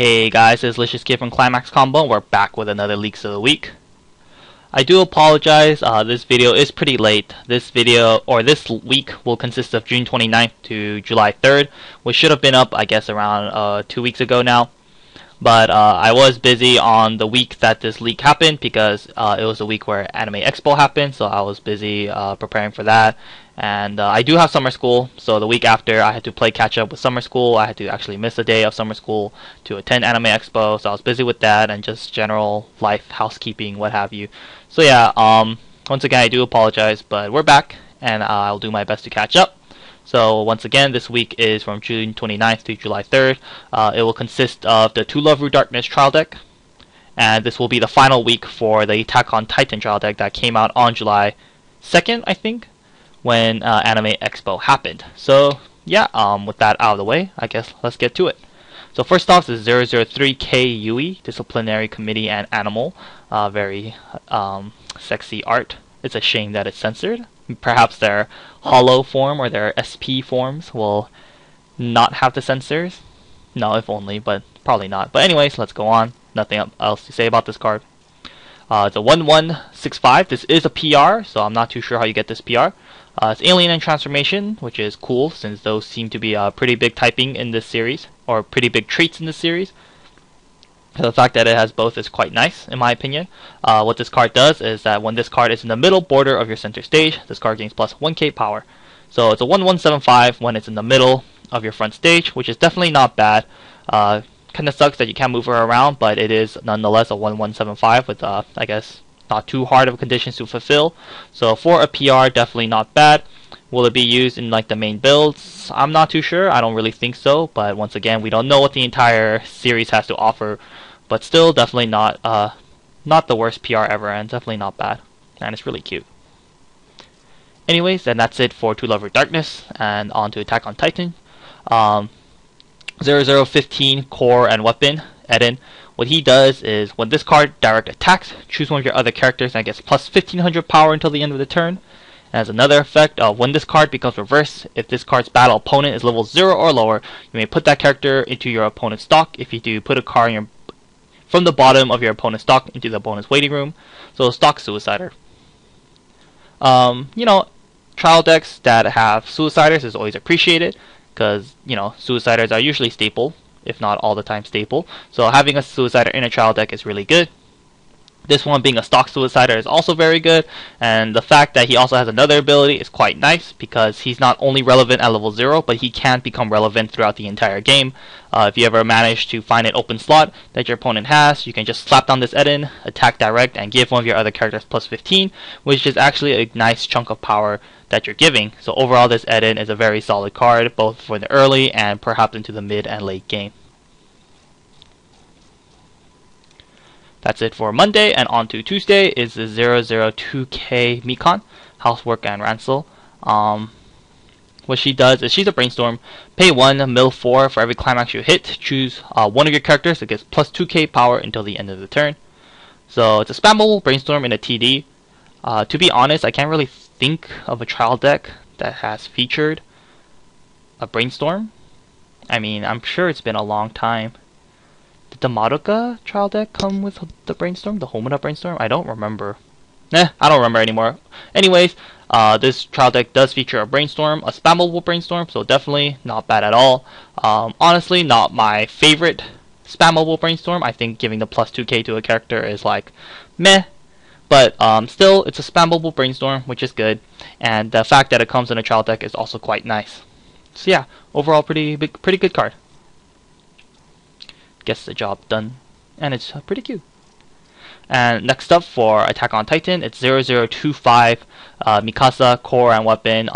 Hey guys, it's Licious Kid from ClimaxCombo. We're back with another Leaks of the Week. I do apologize, this video is pretty late. This week will consist of June 29th to July 3rd, which should have been up, I guess, around 2 weeks ago now. But I was busy on the week that this leak happened because it was the week where Anime Expo happened, so I was busy preparing for that. And I do have summer school, so the week after I had to play catch up with summer school. I had to actually miss a day of summer school to attend Anime Expo, so I was busy with that and just general life, housekeeping, what have you. So yeah, once again I do apologize, but we're back and I'll do my best to catch up. So once again, this week is from June 29th to July 3rd. It will consist of the To Love Ru Darkness trial deck, and this will be the final week for the Attack on Titan trial deck that came out on July 2nd, I think, when Anime Expo happened. So yeah, with that out of the way, I guess let's get to it. So first off is 003K Yui, Disciplinary Committee and Animal. Very sexy art. It's a shame that it's censored. Perhaps their hollow form or their SP forms will not have the censors. No, if only, but probably not. But anyways, let's go on. Nothing else to say about this card. It's a 1165. This is a PR, so I'm not too sure how you get this PR. It's Alien and Transformation, which is cool since those seem to be pretty big typing in this series, or pretty big traits in this series. So the fact that it has both is quite nice, in my opinion. What this card does is that when this card is in the middle border of your center stage, this card gains plus 1k power. So it's a 1175 when it's in the middle of your front stage, which is definitely not bad. Kind of sucks that you can't move her around, but it is nonetheless a 1175 with, I guess, not too hard of conditions to fulfill. So for a PR, definitely not bad. Will it be used in like the main builds? I'm not too sure. I don't really think so, but once again, we don't know what the entire series has to offer. But still, definitely not the worst PR ever, and definitely not bad. And it's really cute. Anyways, then that's it for To Love Ru Darkness, and on to Attack on Titan. 0015 Core and Weapon, Eden. What he does is, when this card direct attacks, choose one of your other characters and gets plus 1500 power until the end of the turn. As another effect, when this card becomes reversed, if this card's battle opponent is level 0 or lower, you may put that character into your opponent's stock. If you do, put a card from the bottom of your opponent's stock into the opponent's waiting room. So stock Suicider. You know, trial decks that have Suiciders is always appreciated, because, you know, Suiciders are usually staple, if not all the time staple. So having a Suicider in a trial deck is really good. This one being a stock Suicider is also very good, and the fact that he also has another ability is quite nice because he's not only relevant at level 0, but he can become relevant throughout the entire game. If you ever manage to find an open slot that your opponent has, you can just slap down this Eden, attack direct, and give one of your other characters plus 15, which is actually a nice chunk of power that you're giving. So overall, this Eden is a very solid card, both for the early and perhaps into the mid and late game. That's it for Monday, and on to Tuesday is the 002K Mikon, Housework and Ransel. What she does is she's a Brainstorm. Pay 1, mill 4 for every climax you hit. Choose one of your characters that gets plus 2k power until the end of the turn. So it's a spammable Brainstorm in a TD. To be honest, I can't really think of a trial deck that has featured a Brainstorm. I mean, I'm sure it's been a long time. Did the Madoka trial deck come with the Brainstorm? The Homura Brainstorm? I don't remember. I don't remember anymore. Anyways, this trial deck does feature a Brainstorm, a spammable Brainstorm, so definitely not bad at all. Honestly, not my favorite spammable Brainstorm. I think giving the plus 2k to a character is like, meh. But still, it's a spammable Brainstorm, which is good. And the fact that it comes in a trial deck is also quite nice. So yeah, overall pretty good card. Gets the job done, and it's pretty cute. And next up for Attack on Titan, it's 0025 Mikasa, Core, and Weapon.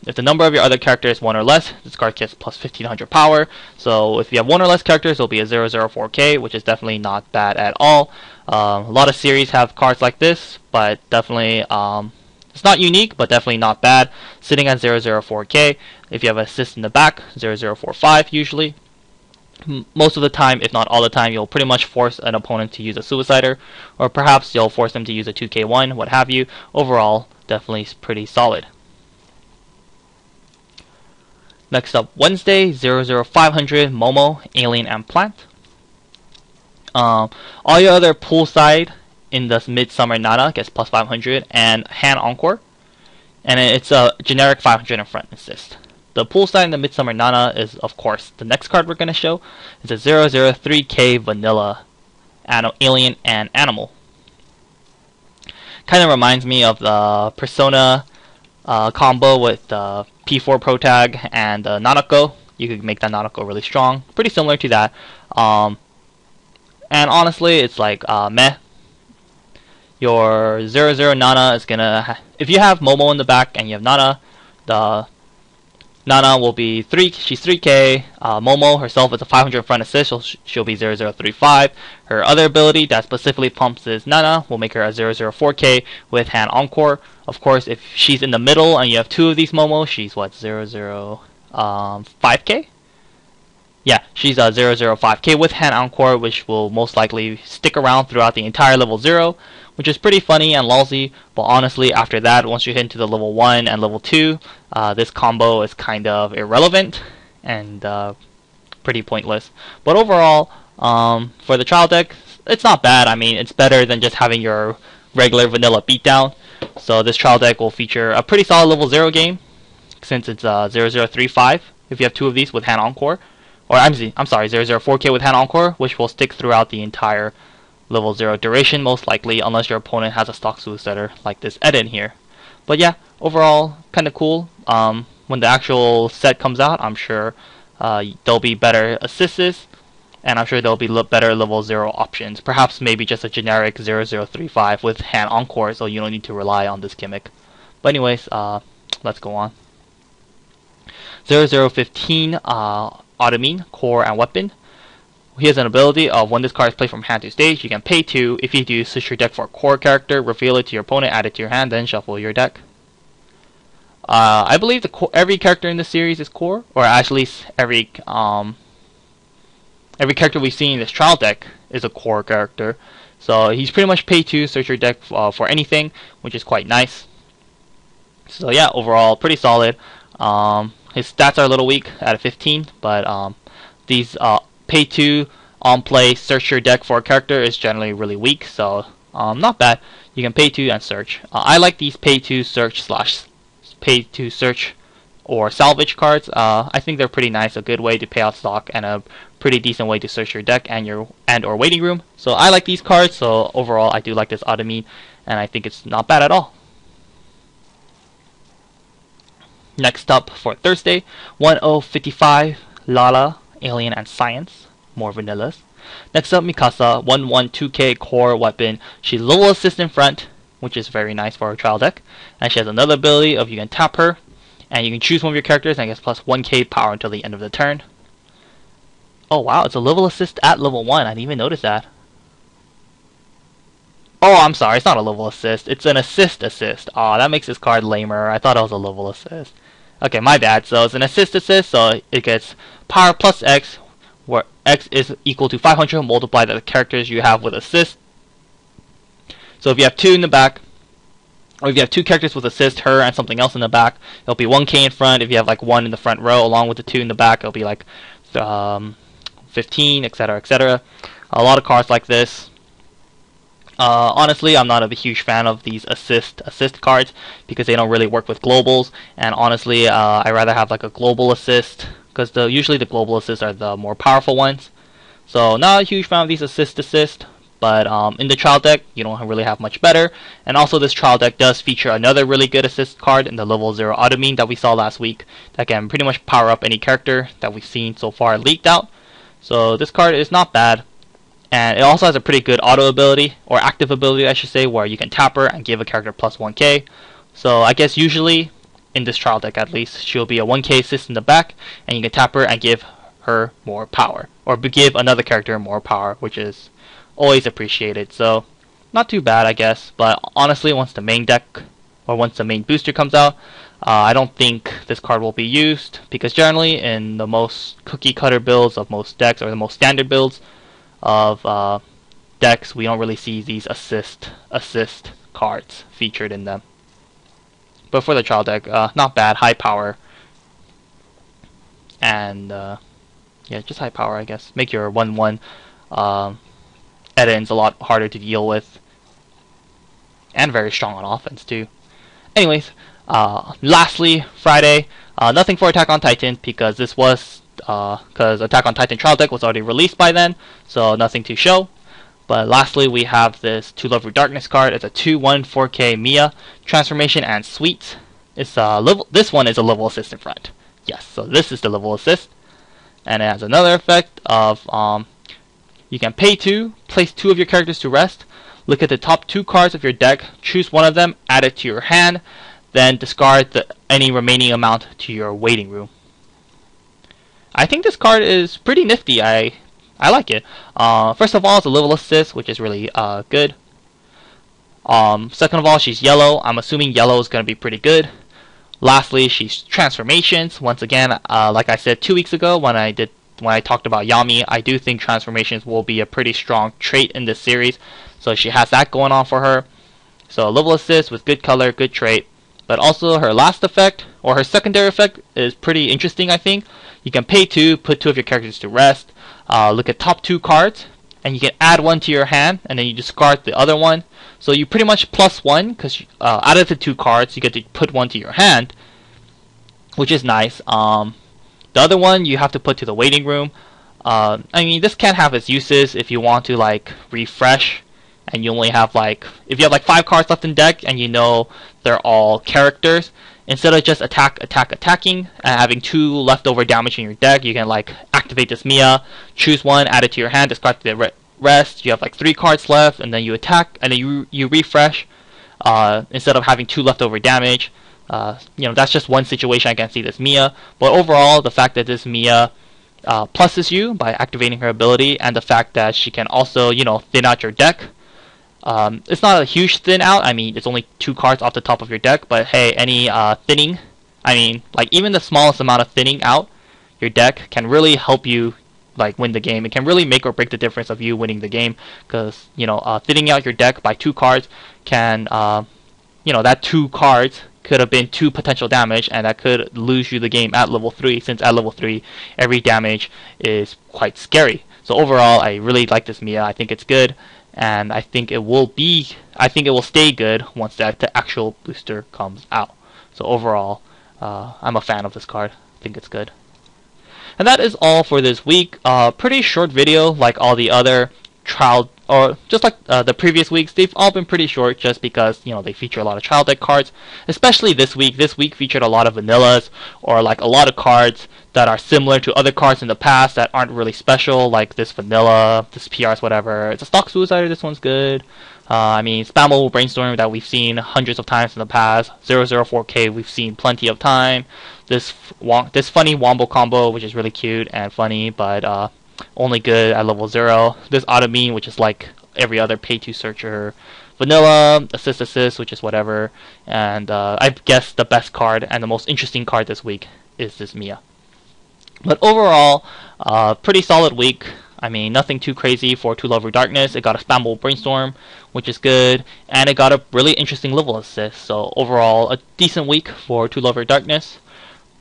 If the number of your other characters is 1 or less, this card gets plus 1500 power. So if you have 1 or less characters, it'll be a 004K, which is definitely not bad at all. A lot of series have cards like this, but definitely it's not unique, but definitely not bad. Sitting at 004K. If you have assist in the back, 0045 usually. Most of the time, if not all the time, you'll pretty much force an opponent to use a Suicider, or perhaps you'll force them to use a 2k1, what have you. Overall, definitely pretty solid. Next up, Wednesday, 00500 Momo, Alien and Plant. All your other poolside in the Midsummer Nana gets plus 500 and Hand Encore, and it's a generic 500 in front assist. The poolside in the Midsummer Nana is, of course, the next card we're going to show. It's a 003K Vanilla Alien and Animal. Kind of reminds me of the Persona combo with the P4 Pro Tag and Nanako. You could make that Nanako really strong. Pretty similar to that. And honestly, it's like meh. Your 00 Nana is gonna if you have Momo in the back and you have Nana, the Nana will be she's 3K. Momo herself is a 500 front assist, she'll be 0035. Her other ability that specifically pumps is Nana will make her a 004K with Hand Encore. Of course, if she's in the middle and you have two of these Momo, she's what, 5K? Yeah, she's a 005K with Hand Encore, which will most likely stick around throughout the entire level 0, which is pretty funny and lousy, but honestly, after that, once you hit into the level 1 and level 2, this combo is kind of irrelevant and pretty pointless. But overall, for the trial deck, it's not bad. I mean, it's better than just having your regular vanilla beatdown. So this trial deck will feature a pretty solid level 0 game, since it's 0035 if you have two of these with Hand Encore. Or I'm sorry, 004K with Hand Encore, which will stick throughout the entire level 0 duration, most likely, unless your opponent has a stock setter like this Eden here. But yeah, overall, kind of cool. When the actual set comes out, I'm sure there'll be better assists, and I'm sure there'll be better level 0 options. Perhaps maybe just a generic 0035 with Hand Encore, so you don't need to rely on this gimmick. But anyways, let's go on. 0015, Automine, Core, and Weapon. He has an ability of when this card is played from hand to stage, you can pay 2. If you do, switch your deck for a core character, reveal it to your opponent, add it to your hand, then shuffle your deck. I believe every character in the series is core, or at least every character we've seen in this trial deck is a core character. So he's pretty much pay 2, search your deck for anything, which is quite nice. So yeah, overall, pretty solid. His stats are a little weak at a 15, but these pay 2 on play search your deck for a character is generally really weak, so not bad. You can pay 2 and search. I like these pay 2 search / pay 2 search or salvage cards. I think they're pretty nice, a good way to pay out stock and a pretty decent way to search your deck and or waiting room. So I like these cards, so overall I do like this Automine, and I think it's not bad at all. Next up for Thursday, 1055 Lala, Alien and Science, more vanillas. Next up, Mikasa, 112K Core Weapon. She's level assist in front, which is very nice for her trial deck. And she has another ability of you can tap her, and you can choose one of your characters and gets plus 1K power until the end of the turn. Oh wow, it's a level assist at level 1. I didn't even notice that. Oh, I'm sorry, it's not a level assist. It's an assist. Aw, that makes this card lamer. I thought it was a level assist. Okay, my bad. So it's an assist, so it gets power plus X, where X is equal to 500 multiplied by the characters you have with assist. So if you have 2 in the back, or if you have 2 characters with assist, her and something else in the back, it'll be 1K in front. If you have like 1 in the front row along with the 2 in the back, it'll be like 15, etc., etc. A lot of cards like this. Honestly, I'm not a huge fan of these assist cards because they don't really work with globals, and honestly, I rather have like a global assist because usually the global assists are the more powerful ones. So not a huge fan of these assist, but in the trial deck, you don't really have much better. And also, this trial deck does feature another really good assist card in the level 0 Automine that we saw last week that can pretty much power up any character that we've seen so far leaked out. So this card is not bad. And it also has a pretty good auto ability, or active ability I should say, where you can tap her and give a character plus 1K. So I guess usually, in this trial deck at least, she'll be a 1K assist in the back, and you can tap her and give her more power. Or give another character more power, which is always appreciated. So, not too bad I guess, but honestly once the main deck, or once the main booster comes out, I don't think this card will be used, because generally in the most cookie cutter builds of most decks, or the most standard builds of decks, we don't really see these assist cards featured in them. But for the trial deck, not bad, high power, and yeah, just high power I guess. Make your 1/1 Eden's a lot harder to deal with, and very strong on offense too. Anyways, lastly, Friday, nothing for Attack on Titan because this was because Attack on Titan Trial Deck was already released by then, so nothing to show. But lastly, we have this To Love Your Darkness card. It's a 2/1 4K Mia transformation and suite. It's this one is a level assist in front. Yes, so this is the level assist, and it has another effect of you can pay 2, place 2 of your characters to rest, look at the top 2 cards of your deck, choose one of them, add it to your hand, then discard any remaining amount to your waiting room. I think this card is pretty nifty. I like it. First of all, it's a level assist, which is really good. Second of all, she's yellow. I'm assuming yellow is going to be pretty good. Lastly, she's transformations. Once again, like I said 2 weeks ago when I talked about Yami, I do think transformations will be a pretty strong trait in this series. So she has that going on for her. So a level assist with good color, good trait. But also her last effect, or her secondary effect, is pretty interesting, I think. You can pay 2, put 2 of your characters to rest, look at top 2 cards, and you can add 1 to your hand, and then you discard the other one. So you pretty much plus 1, because out of the 2 cards, you get to put 1 to your hand, which is nice. The other one, you have to put to the waiting room. I mean, this can have its uses if you want to, like, refresh, and you only have, like, if you have, like, 5 cards left in deck, and you know they're all characters, instead of just attacking, and having 2 leftover damage in your deck, you can, like, activate this Mia, choose 1, add it to your hand, discard the rest. You have, like, 3 cards left, and then you attack, and then you refresh, instead of having 2 leftover damage. You know, that's just one situation I can see this Mia. But overall, the fact that this Mia pluses you by activating her ability, and the fact that she can also, you know, thin out your deck. It's not a huge thin out. I mean, it's only 2 cards off the top of your deck, but hey, any thinning, I mean, like, even the smallest amount of thinning out your deck can really help you, like, win the game. It can really make or break the difference of you winning the game, because, you know, thinning out your deck by 2 cards can, you know, that 2 cards could have been 2 potential damage, and that could lose you the game at level 3, since at level 3 every damage is quite scary. So overall, I really like this Mia. I think it's good, and I think it will stay good once the actual booster comes out. So overall, I'm a fan of this card. I think it's good. And that is all for this week. Pretty short video, like all the other trial, or just like the previous weeks. They've all been pretty short just because, you know, they feature a lot of trial deck cards, especially this week. This week featured a lot of vanillas, or like a lot of cards that are similar to other cards in the past that aren't really special, like this vanilla, this PRs, whatever. It's a stock suicider. This one's good. I mean, Spammable Brainstorm that we've seen hundreds of times in the past. 004K we've seen plenty of time. This funny Wombo combo, which is really cute and funny, but only good at level 0. This Automine, which is like every other pay-to searcher. Vanilla, assist, which is whatever. And I guess the best card and the most interesting card this week is this Mia. But overall, pretty solid week. I mean, nothing too crazy for To Love Your Darkness. It got a Spammable Brainstorm, which is good, and it got a really interesting level assist. So overall, a decent week for To Love Your Darkness.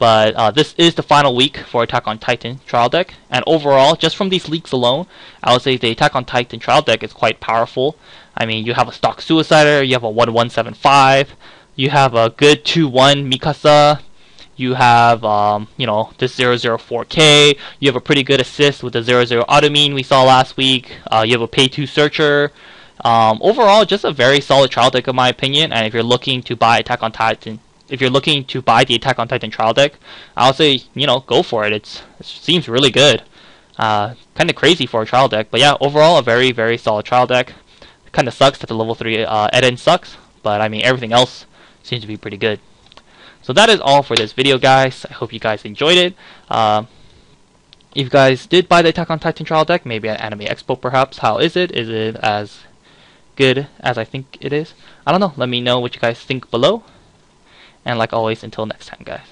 But this is the final week for Attack on Titan Trial Deck, and overall, just from these leaks alone, I would say the Attack on Titan Trial Deck is quite powerful. I mean, you have a stock Suicider, you have a 1/175, you have a good 2/1 Mikasa. You have, you know, this 004K. You have a pretty good assist with the 00 Automine we saw last week. You have a pay-to searcher. Overall, just a very solid trial deck in my opinion. And if you're looking to buy Attack on Titan, if you're looking to buy the Attack on Titan trial deck, I would say, you know, go for it. It seems really good. Kind of crazy for a trial deck, but yeah, overall a very, very solid trial deck. It kind of sucks that the level 3 Eden sucks, but I mean everything else seems to be pretty good. So that is all for this video, guys. I hope you guys enjoyed it. If you guys did buy the Attack on Titan trial deck, maybe at Anime Expo perhaps, how is it? Is it as good as I think it is? I don't know. Let me know what you guys think below. And like always, until next time, guys.